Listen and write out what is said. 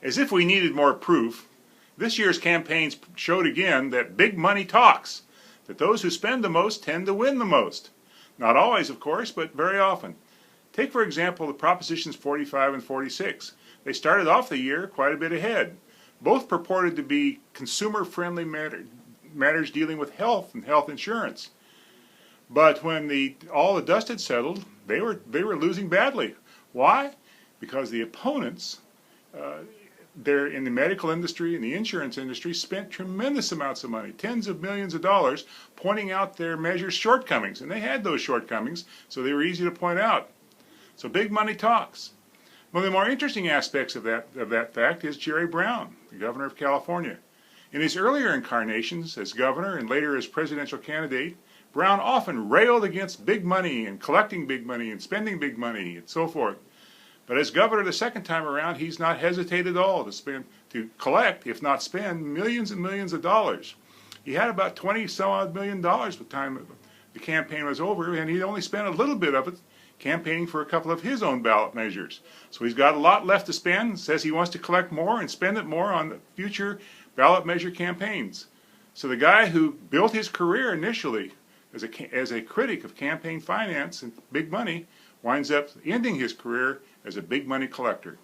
As if we needed more proof, this year's campaigns showed again that big money talks, that those who spend the most tend to win the most. Not always, of course, but very often. Take, for example, the Propositions 45 and 46. They started off the year quite a bit ahead. Both purported to be consumer-friendly matters dealing with health and health insurance. But when all the dust had settled, they were losing badly. Why? Because the opponents there in the medical industry and the insurance industry spent tremendous amounts of money, tens of millions of dollars, pointing out their measures' shortcomings. And they had those shortcomings, so they were easy to point out. So big money talks. One of the more interesting aspects of that fact is Jerry Brown, the governor of California. In his earlier incarnations as governor and later as presidential candidate, Brown often railed against big money and collecting big money and spending big money and so forth. But as governor the second time around, he's not hesitated at all to collect, if not spend, millions and millions of dollars. He had about 20-some-odd million dollars by the time the campaign was over, and he only spent a little bit of it campaigning for a couple of his own ballot measures. So he's got a lot left to spend, says he wants to collect more and spend it more on future ballot measure campaigns. So the guy who built his career initially as a critic of campaign finance and big money winds up ending his career as a big money collector.